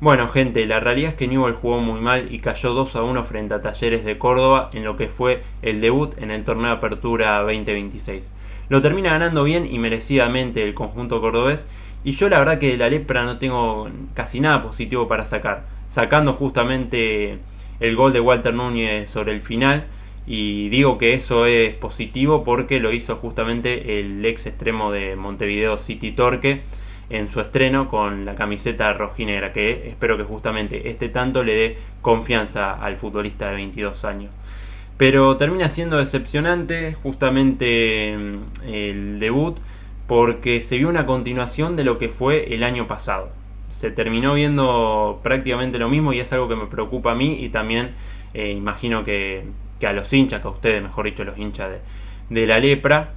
Bueno, gente, la realidad es que Newell jugó muy mal y cayó 2-1 frente a Talleres de Córdoba en lo que fue el debut en el torneo de Apertura 2026. Lo termina ganando bien y merecidamente el conjunto cordobés, y yo la verdad que de la lepra no tengo casi nada positivo para sacar, sacando justamente el gol de Walter Núñez sobre el final, y digo que eso es positivo porque lo hizo justamente el ex extremo de Montevideo City Torque en su estreno con la camiseta rojinegra, que espero que justamente este tanto le dé confianza al futbolista de 22 años. Pero termina siendo decepcionante justamente el debut, porque se vio una continuación de lo que fue el año pasado. Se terminó viendo prácticamente lo mismo y es algo que me preocupa a mí y también imagino que a los hinchas, que a ustedes, mejor dicho, los hinchas de la lepra.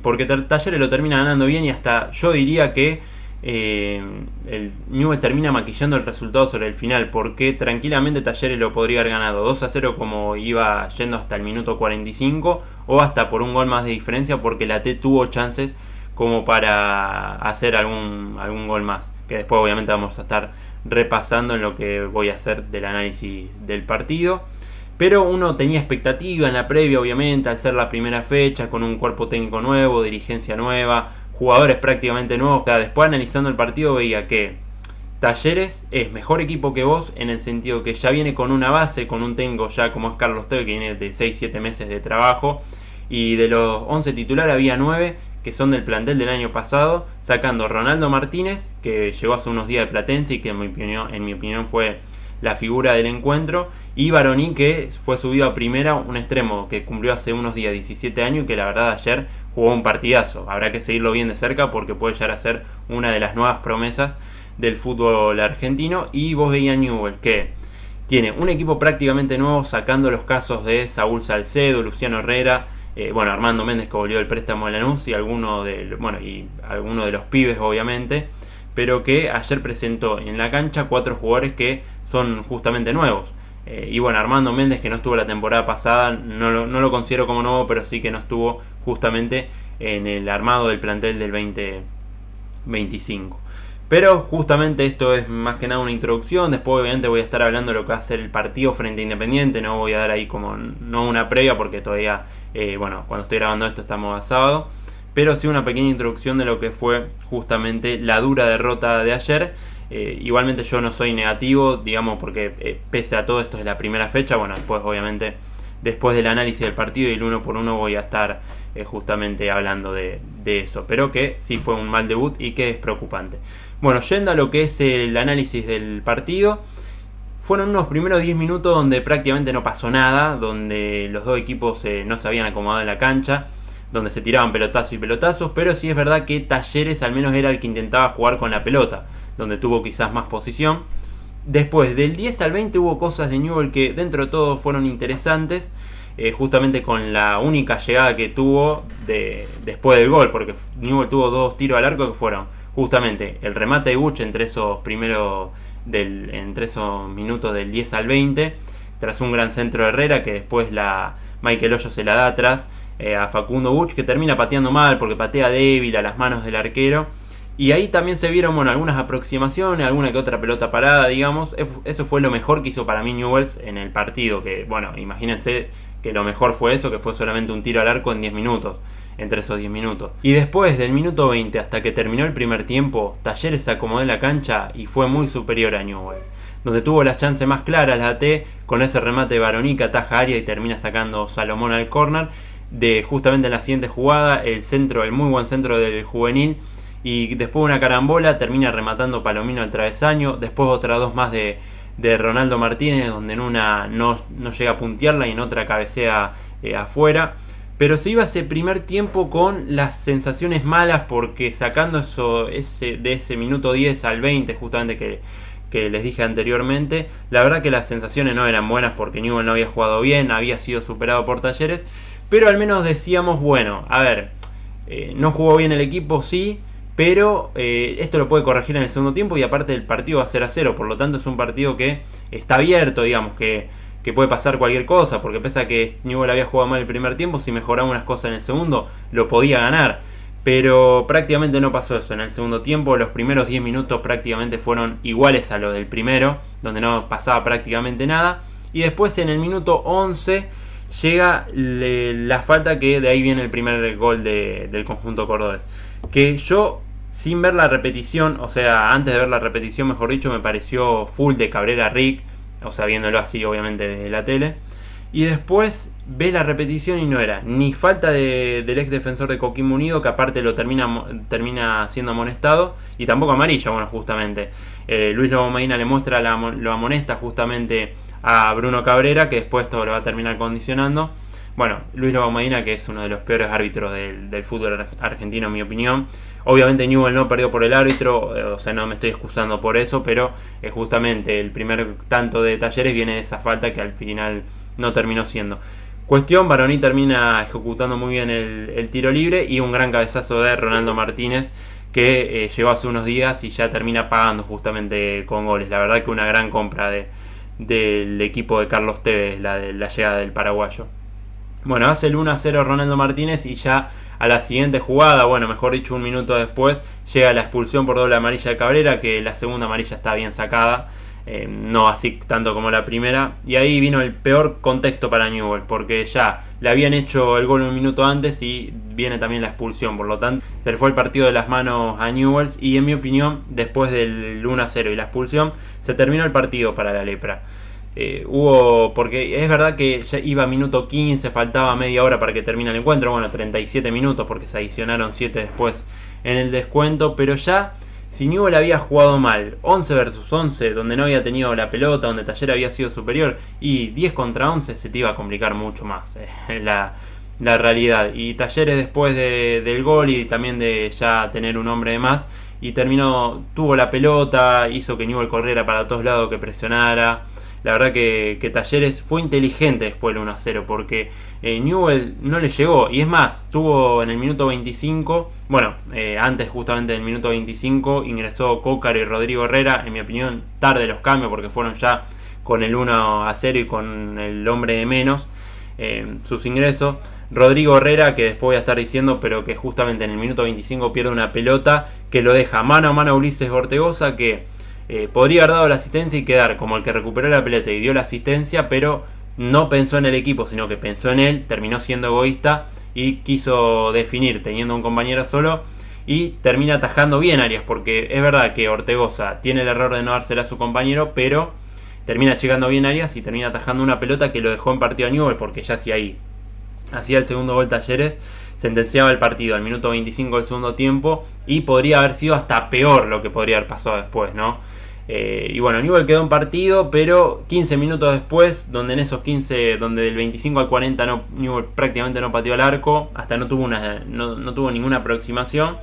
Porque Talleres lo termina ganando bien y hasta yo diría que el Newell termina maquillando el resultado sobre el final, porque tranquilamente Talleres lo podría haber ganado 2-0 como iba yendo hasta el minuto 45 o hasta por un gol más de diferencia, porque la T tuvo chances como para hacer algún gol más, que después obviamente vamos a estar repasando en lo que voy a hacer del análisis del partido. Pero uno tenía expectativa en la previa, obviamente, al ser la primera fecha, con un cuerpo técnico nuevo, dirigencia nueva, jugadores prácticamente nuevos. Después analizando el partido veía que Talleres es mejor equipo que vos, en el sentido que ya viene con una base, con un técnico ya como es Carlos Tevez, que viene de 6-7 meses de trabajo, y de los 11 titulares había 9 que son del plantel del año pasado, sacando Ronaldo Martínez, que llegó hace unos días de Platense y que en mi opinión fue la figura del encuentro, y Baroní, que fue subido a primera, un extremo que cumplió hace unos días 17 años y que la verdad ayer jugó un partidazo. Habrá que seguirlo bien de cerca porque puede llegar a ser una de las nuevas promesas del fútbol argentino. Y vos veías Newell, que tiene un equipo prácticamente nuevo, sacando los casos de Saúl Salcedo, Luciano Herrera, Armando Méndez, que volvió del préstamo de Lanús, y alguno de los pibes obviamente, pero que ayer presentó en la cancha 4 jugadores que son justamente nuevos. Armando Méndez, que no estuvo la temporada pasada, no lo considero como nuevo, pero sí que no estuvo justamente en el armado del plantel del 2025. Pero justamente esto es más que nada una introducción. Después obviamente voy a estar hablando de lo que va a ser el partido frente a Independiente. No voy a dar ahí como no una previa porque todavía, cuando estoy grabando esto estamos a sábado. Pero sí una pequeña introducción de lo que fue justamente la dura derrota de ayer. Igualmente yo no soy negativo, digamos, porque pese a todo esto es la primera fecha. Después obviamente, después del análisis del partido y el uno por uno voy a estar justamente hablando de eso. Pero que sí fue un mal debut y que es preocupante. Yendo a lo que es el análisis del partido, fueron unos primeros 10 minutos donde prácticamente no pasó nada, donde los dos equipos no se habían acomodado en la cancha, donde se tiraban pelotazos y pelotazos, pero sí es verdad que Talleres al menos era el que intentaba jugar con la pelota, donde tuvo quizás más posición. Después, del 10 al 20 hubo cosas de Newell que dentro de todo fueron interesantes, justamente con la única llegada que tuvo después del gol, porque Newell tuvo 2 tiros al arco que fueron justamente el remate de Buch entre esos minutos del 10 al 20, tras un gran centro de Herrera, que después Michael Hoyo se la da atrás a Facundo Buch, que termina pateando mal porque patea débil a las manos del arquero. Y ahí también se vieron algunas aproximaciones, alguna que otra pelota parada, digamos. Eso fue lo mejor que hizo para mí Newell's en el partido, que imagínense que lo mejor fue eso, que fue solamente un tiro al arco en 10 minutos, entre esos 10 minutos. Y después del minuto 20 hasta que terminó el primer tiempo, Talleres se acomodó en la cancha y fue muy superior a Newell's, donde tuvo las chances más claras la T, con ese remate de Baroní que ataja área y termina sacando Salomón al córner. De justamente en la siguiente jugada, el muy buen centro del juvenil, y después una carambola termina rematando Palomino al travesaño. Después otras 2 más de Ronaldo Martínez, donde en una no llega a puntearla y en otra cabecea afuera. Pero se iba ese primer tiempo con las sensaciones malas, porque sacando de ese minuto 10 al 20 justamente que les dije anteriormente, la verdad que las sensaciones no eran buenas, porque Newell no había jugado bien, había sido superado por Talleres, pero al menos decíamos, no jugó bien el equipo, sí, pero esto lo puede corregir en el segundo tiempo, y aparte el partido va a ser a 0, por lo tanto es un partido que está abierto, digamos, que puede pasar cualquier cosa, porque pese a que Newell había jugado mal el primer tiempo, si mejoraba unas cosas en el segundo, lo podía ganar. pero prácticamente no pasó eso en el segundo tiempo. Los primeros 10 minutos prácticamente fueron iguales a los del primero, donde no pasaba prácticamente nada. Y después en el minuto 11 llega la falta, que de ahí viene el primer gol del conjunto cordobés. Que yo, sin ver la repetición, o sea, antes de ver la repetición, mejor dicho, me pareció full de Cabrera Rick, o sea, viéndolo así obviamente desde la tele. Y después ves la repetición y no era ni falta del ex defensor de Coquimbo Unido, que aparte lo termina siendo amonestado, y tampoco amarilla, bueno, justamente. Luis Lobo Medina le muestra, lo amonesta justamente a Bruno Cabrera, que después todo lo va a terminar condicionando. Bueno, Luis Lobo Medina, que es uno de los peores árbitros del fútbol argentino, en mi opinión. Obviamente Newell no perdió por el árbitro, o sea, no me estoy excusando por eso, pero justamente el primer tanto de Talleres viene de esa falta que al final no terminó siendo. Cuestión, Baroni termina ejecutando muy bien el tiro libre y un gran cabezazo de Ronaldo Martínez, que llegó hace unos días y ya termina pagando justamente con goles. La verdad que una gran compra del equipo de Carlos Tevez, la llegada del paraguayo. Bueno, hace el 1-0 Ronaldo Martínez y ya a la siguiente jugada, bueno, mejor dicho, un minuto después, llega la expulsión por doble amarilla de Cabrera, que la segunda amarilla está bien sacada, no así tanto como la primera. Y ahí vino el peor contexto para Newell, porque ya le habían hecho el gol un minuto antes y viene también la expulsión. Por lo tanto, se le fue el partido de las manos a Newell's y, en mi opinión, después del 1-0 y la expulsión, se terminó el partido para la Lepra. Porque es verdad que ya iba a minuto 15, faltaba media hora para que termine el encuentro, bueno, 37 minutos porque se adicionaron 7 después en el descuento, pero ya si Newell había jugado mal, 11 versus 11, donde no había tenido la pelota, donde Talleres había sido superior, y 10 contra 11 se te iba a complicar mucho más la realidad. Y Talleres, después del gol y también de ya tener un hombre de más, y tuvo la pelota, hizo que Newell corriera para todos lados, que presionara. La verdad que Talleres fue inteligente después del 1-0, porque Newell no le llegó. Y es más, tuvo en el minuto 25, bueno, antes justamente del minuto 25, ingresó Cócaro y Rodrigo Herrera. En mi opinión, tarde los cambios, porque fueron ya con el 1-0 y con el hombre de menos sus ingresos. Rodrigo Herrera, que después voy a estar diciendo, pero que justamente en el minuto 25 pierde una pelota que lo deja mano a mano a Ulises Ortegoza, que podría haber dado la asistencia y quedar como el que recuperó la pelota y dio la asistencia, pero no pensó en el equipo, sino que pensó en él, terminó siendo egoísta y quiso definir teniendo un compañero solo, y termina atajando bien Arias, porque es verdad que Ortegoza tiene el error de no dársela a su compañero, pero termina llegando bien Arias y termina atajando una pelota que lo dejó en partido a Newell, porque ya si ahí hacía el segundo gol Talleres, sentenciaba el partido al minuto 25 del segundo tiempo, y podría haber sido hasta peor lo que podría haber pasado después, ¿no? Y bueno, Newell quedó en partido, pero 15 minutos después, donde en esos 15, donde del 25 al 40 Newell prácticamente no pateó al arco, hasta no tuvo ninguna aproximación.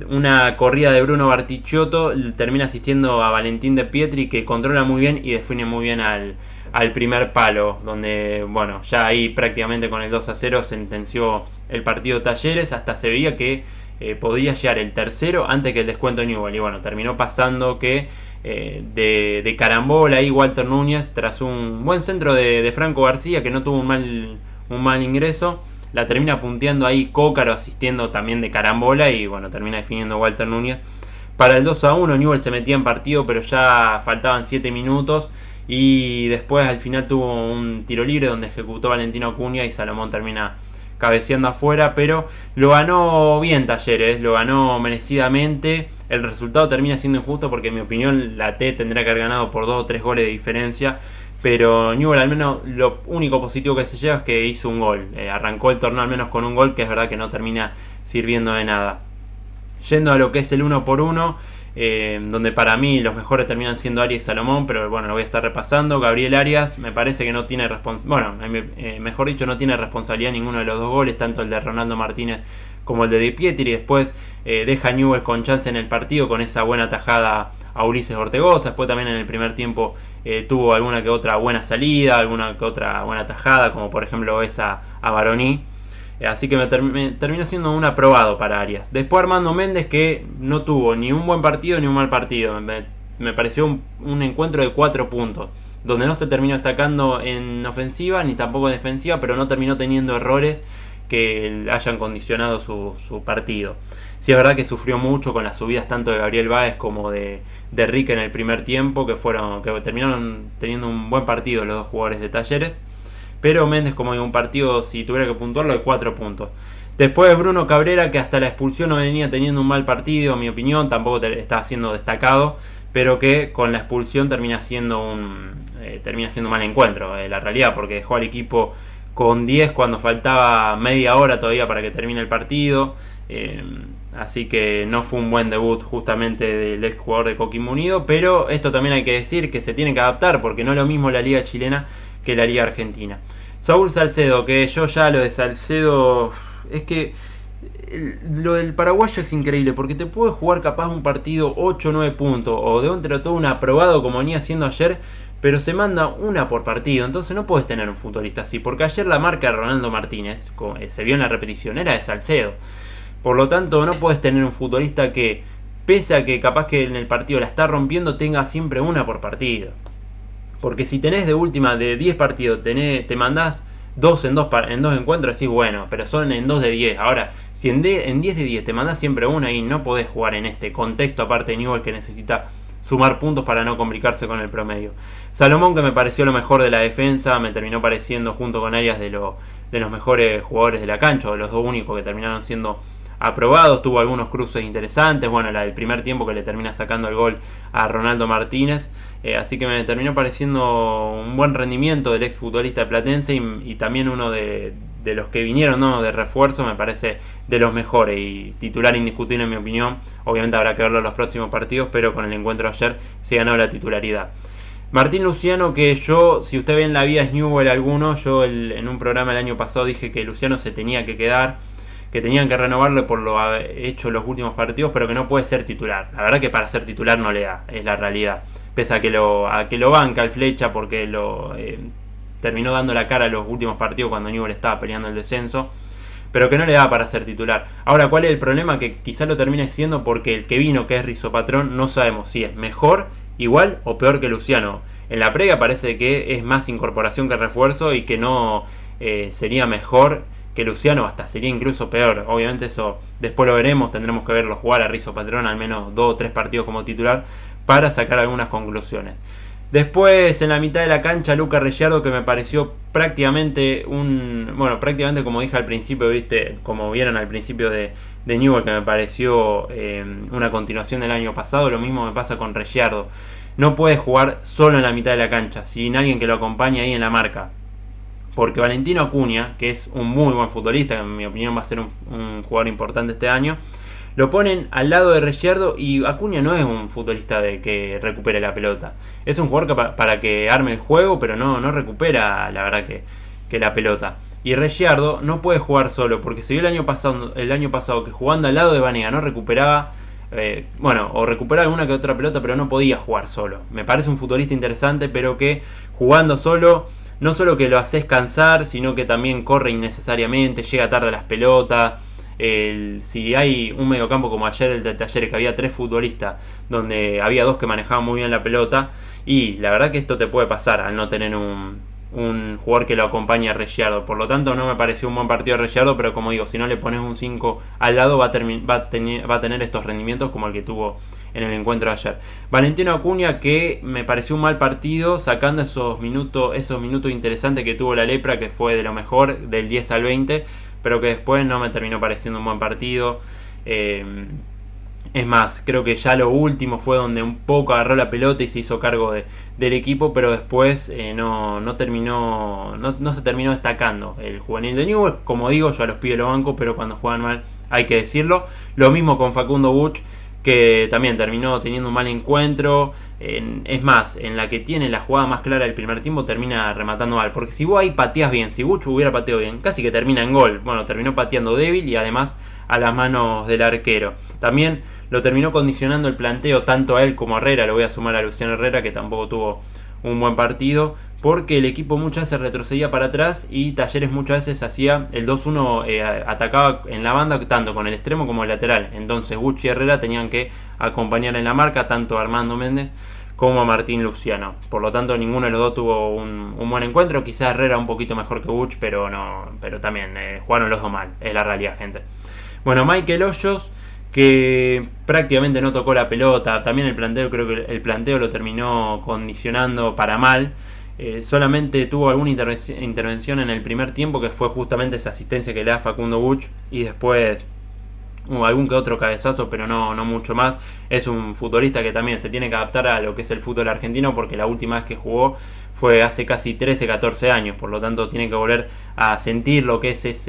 Una corrida de Bruno Bartichotto termina asistiendo a Valentín de Pietri, que controla muy bien y define muy bien al primer palo, donde bueno, ya ahí prácticamente con el 2-0 sentenció el partido Talleres. Hasta se veía que podía llegar el tercero antes que el descuento Newell, y bueno, terminó pasando que de carambola ahí Walter Núñez, tras un buen centro de Franco García, que no tuvo un mal ingreso, la termina punteando ahí Cócaro, asistiendo también de carambola, y bueno, termina definiendo Walter Núñez para el 2-1. Newell se metía en partido, pero ya faltaban 7 minutos, y después al final tuvo un tiro libre donde ejecutó Valentino Acuña y Salomón termina cabeceando afuera, pero lo ganó bien Talleres, lo ganó merecidamente. El resultado termina siendo injusto porque, en mi opinión, la T tendría que haber ganado por 2 o 3 goles de diferencia, pero Newell al menos lo único positivo que se lleva es que hizo un gol, arrancó el torneo al menos con un gol, que es verdad que no termina sirviendo de nada. Yendo a lo que es el 1-por-1, donde para mí los mejores terminan siendo Arias y Salomón, pero bueno, lo voy a estar repasando. Gabriel Arias me parece que no tiene mejor dicho, no tiene responsabilidad en ninguno de los dos goles, tanto el de Ronaldo Martínez como el de Pietri. Después deja a Newell con chance en el partido con esa buena tajada a Ulises Ortegoza. Después también en el primer tiempo tuvo alguna que otra buena salida, alguna que otra buena tajada, como por ejemplo esa a Baroni. Así que me terminó siendo un aprobado para Arias. Después Armando Méndez, que no tuvo ni un buen partido ni un mal partido. Me pareció un encuentro de 4 puntos, donde no se terminó destacando en ofensiva ni tampoco en defensiva, pero no terminó teniendo errores que hayan condicionado su partido. Sí es verdad que sufrió mucho con las subidas tanto de Gabriel Báez como de Rique en el primer tiempo, que terminaron teniendo un buen partido los dos jugadores de Talleres. Pero Méndez, como digo, un partido, si tuviera que puntuarlo, de 4 puntos. Después Bruno Cabrera, que hasta la expulsión no venía teniendo un mal partido, en mi opinión, tampoco estaba siendo destacado, pero que con la expulsión termina siendo un mal encuentro, la realidad, porque dejó al equipo con 10 cuando faltaba media hora todavía para que termine el partido. Así que no fue un buen debut justamente del ex jugador de Coquimbo Unido, pero esto también hay que decir que se tiene que adaptar, porque no es lo mismo la liga chilena que la liga argentina. Saúl Salcedo, que yo ya lo de Salcedo, es que lo del paraguayo es increíble, porque te puede jugar capaz un partido 8 o 9 puntos, o de entre todo un aprobado como venía haciendo ayer, pero se manda una por partido, entonces no puedes tener un futbolista así, porque ayer la marca de Ronaldo Martínez, se vio en la repetición, era de Salcedo. Por lo tanto, no puedes tener un futbolista que, pese a que capaz que en el partido la está rompiendo, tenga siempre una por partido. Porque si tenés de última de 10 partidos, te mandás 2 en 2 encuentros, decís bueno, pero son en 2 de 10. Ahora, si en 10 de 10 te mandás siempre una y no podés jugar en este contexto, aparte de Newell que necesita sumar puntos para no complicarse con el promedio. Salomón, que me pareció lo mejor de la defensa, me terminó pareciendo junto con Arias de los mejores jugadores de la cancha, de los dos únicos que terminaron siendo aprobados. Tuvo algunos cruces interesantes, bueno, la del primer tiempo que le termina sacando el gol a Ronaldo Martínez, así que me terminó pareciendo un buen rendimiento del ex futbolista platense y también uno de los que vinieron, ¿no?, de refuerzo, me parece de los mejores y titular indiscutible en mi opinión. Obviamente habrá que verlo en los próximos partidos, pero con el encuentro de ayer se ganó la titularidad. Martín Luciano, que yo, si usted ve en la vida es Newell alguno, yo en un programa el año pasado dije que Luciano se tenía que quedar, que tenían que renovarlo por lo hecho en los últimos partidos, pero que no puede ser titular. La verdad que para ser titular no le da, es la realidad. Pese a que lo banca al Flecha, porque terminó dando la cara en los últimos partidos cuando Newell estaba peleando el descenso, pero que no le da para ser titular. Ahora, ¿cuál es el problema? Que quizá lo termine siendo porque el que vino, que es Rizopatrón, no sabemos si es mejor, igual o peor que Luciano. En la previa parece que es más incorporación que refuerzo y que no sería mejor que Luciano, hasta sería incluso peor. Obviamente eso después lo veremos, tendremos que verlo jugar a Rizopatrón al menos 2 o 3 partidos como titular para sacar algunas conclusiones. Después en la mitad de la cancha Luca Reggiardo, que me pareció prácticamente prácticamente como dije al principio, viste, como vieron al principio de Newell, que me pareció una continuación del año pasado. Lo mismo me pasa con Reggiardo. No puede jugar solo en la mitad de la cancha, sin alguien que lo acompañe ahí en la marca. Porque Valentino Acuña, que es un muy buen futbolista, que en mi opinión va a ser un jugador importante este año, lo ponen al lado de Reggiardo, y Acuña no es un futbolista de que recupere la pelota. Es un jugador para que arme el juego, pero no recupera, la verdad, que la pelota. Y Reggiardo no puede jugar solo, porque se vio el año pasado que jugando al lado de Vanega no recuperaba, o recuperaba alguna que otra pelota, pero no podía jugar solo. Me parece un futbolista interesante, pero que jugando solo, no solo que lo haces cansar, sino que también corre innecesariamente, llega tarde a las pelotas. Si hay un mediocampo como ayer el de Talleres, que había 3 futbolistas, donde había 2 que manejaban muy bien la pelota, y la verdad que esto te puede pasar al no tener un jugador que lo acompañe a Reggiardo. Por lo tanto no me pareció un buen partido de Reggiardo, pero como digo, si no le pones un 5 al lado va a tener estos rendimientos como el que tuvo en el encuentro de ayer. Valentino Acuña, que me pareció un mal partido, sacando esos minutos interesantes que tuvo la Lepra, que fue de lo mejor, del 10 al 20, pero que después no me terminó pareciendo un buen partido. Es más, creo que ya lo último fue donde un poco agarró la pelota y se hizo cargo del equipo, pero después no se terminó destacando el juvenil de Newell. Como digo, yo a los pibes lo banco, pero cuando juegan mal hay que decirlo. Lo mismo con Facundo Buch, que también terminó teniendo un mal encuentro. Es más, en la que tiene la jugada más clara del primer tiempo termina rematando mal, porque si vos ahí pateas bien, si Buch hubiera pateado bien, casi que termina en gol. Bueno, terminó pateando débil y además a las manos del arquero. También lo terminó condicionando el planteo tanto a él como a Herrera. Lo voy a sumar a Luciano Herrera, que tampoco tuvo un buen partido, porque el equipo muchas veces retrocedía para atrás y Talleres muchas veces hacía el 2-1, atacaba en la banda tanto con el extremo como el lateral. Entonces Buch y Herrera tenían que acompañar en la marca tanto a Armando Méndez como a Martín Luciano. Por lo tanto, ninguno de los dos tuvo un buen encuentro. Quizás Herrera un poquito mejor que Buch, pero también jugaron los dos mal. Es la realidad, gente. Bueno, Michael Hoyos, que prácticamente no tocó la pelota. También el planteo, creo que el planteo lo terminó condicionando para mal. Solamente tuvo alguna intervención en el primer tiempo, que fue justamente esa asistencia que le da Facundo Buch, y después algún que otro cabezazo, pero no mucho más. Es un futbolista que también se tiene que adaptar a lo que es el fútbol argentino, porque la última vez que jugó fue hace casi 13, 14 años, por lo tanto tiene que volver a sentir lo que es ese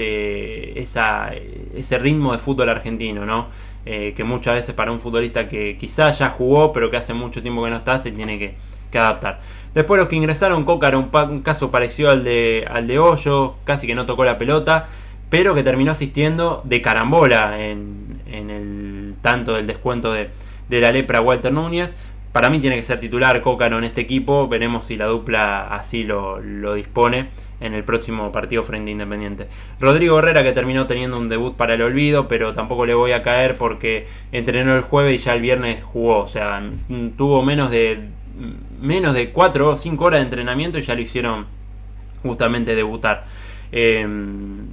ritmo de fútbol argentino, ¿no? Que muchas veces para un futbolista que quizás ya jugó, pero que hace mucho tiempo que no está, se tiene que adaptar. Después los que ingresaron, Coca era un caso parecido al de Hoyo, casi que no tocó la pelota, pero que terminó asistiendo de carambola en el tanto del descuento de la lepra Walter Núñez. Para mí tiene que ser titular Cócaro en este equipo. Veremos si la dupla así lo dispone en el próximo partido frente a Independiente. Rodrigo Herrera, que terminó teniendo un debut para el olvido, pero tampoco le voy a caer porque entrenó el jueves y ya el viernes jugó. O sea, tuvo menos de 4 o 5 horas de entrenamiento y ya lo hicieron justamente debutar.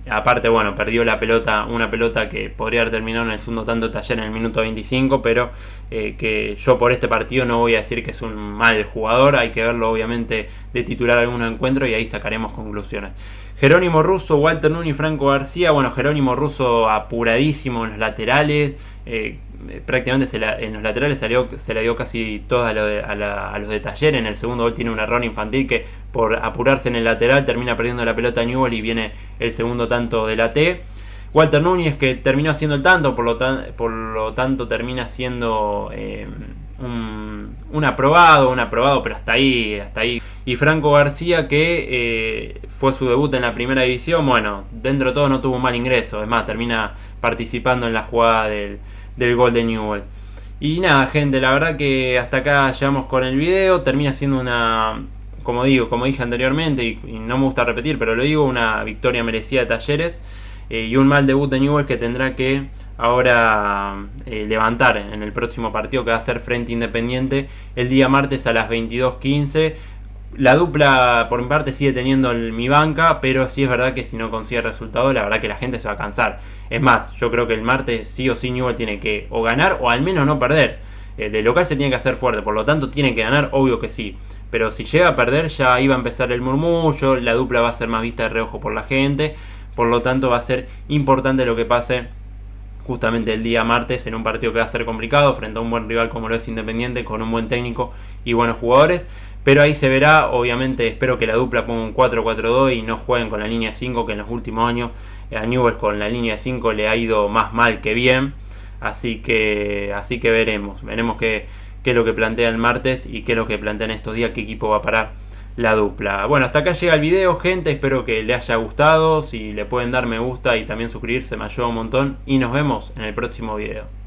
Aparte, bueno, perdió la pelota, una pelota que podría haber terminado en el segundo tanto de Talleres en el minuto 25, pero que yo por este partido no voy a decir que es un mal jugador. Hay que verlo obviamente de titular algunos encuentros y ahí sacaremos conclusiones. Jerónimo Russo, Walter Núñez y Franco García. Bueno, Jerónimo Russo apuradísimo en los laterales, prácticamente en los laterales se la dio casi toda a los de Talleres. En el segundo gol tiene un error infantil que por apurarse en el lateral termina perdiendo la pelota a Newell y viene el segundo tanto de la T. Walter Núñez, que terminó haciendo el tanto, por lo tanto termina siendo un aprobado, pero hasta ahí. Y Franco García, que fue su debut en la primera división, bueno, dentro de todo no tuvo un mal ingreso, es más, termina participando en la jugada del gol de Newell's. Y nada, gente, la verdad que hasta acá llegamos con el video. Termina siendo como dije anteriormente, y no me gusta repetir, pero lo digo, una victoria merecida de Talleres, y un mal debut de Newell's que tendrá que ahora levantar en el próximo partido, que va a ser frente a Independiente el día martes a las 22:15. La dupla por mi parte sigue teniendo mi banca, pero sí es verdad que si no consigue resultado, la verdad que la gente se va a cansar. Es más, yo creo que el martes sí o sí Newell's tiene que o ganar o al menos no perder. De local se tiene que hacer fuerte, por lo tanto tiene que ganar, obvio que sí. Pero si llega a perder ya iba a empezar el murmullo, la dupla va a ser más vista de reojo por la gente. Por lo tanto va a ser importante lo que pase justamente el día martes en un partido que va a ser complicado frente a un buen rival como lo es Independiente, con un buen técnico y buenos jugadores. Pero ahí se verá, obviamente espero que la dupla ponga un 4-4-2 y no jueguen con la línea 5, que en los últimos años a Newell's con la línea 5 le ha ido más mal que bien. Así que veremos qué es lo que plantea el martes y qué es lo que plantean estos días, qué equipo va a parar la dupla. Bueno, hasta acá llega el video, gente, espero que le haya gustado. Si le pueden dar me gusta y también suscribirse me ayuda un montón y nos vemos en el próximo video.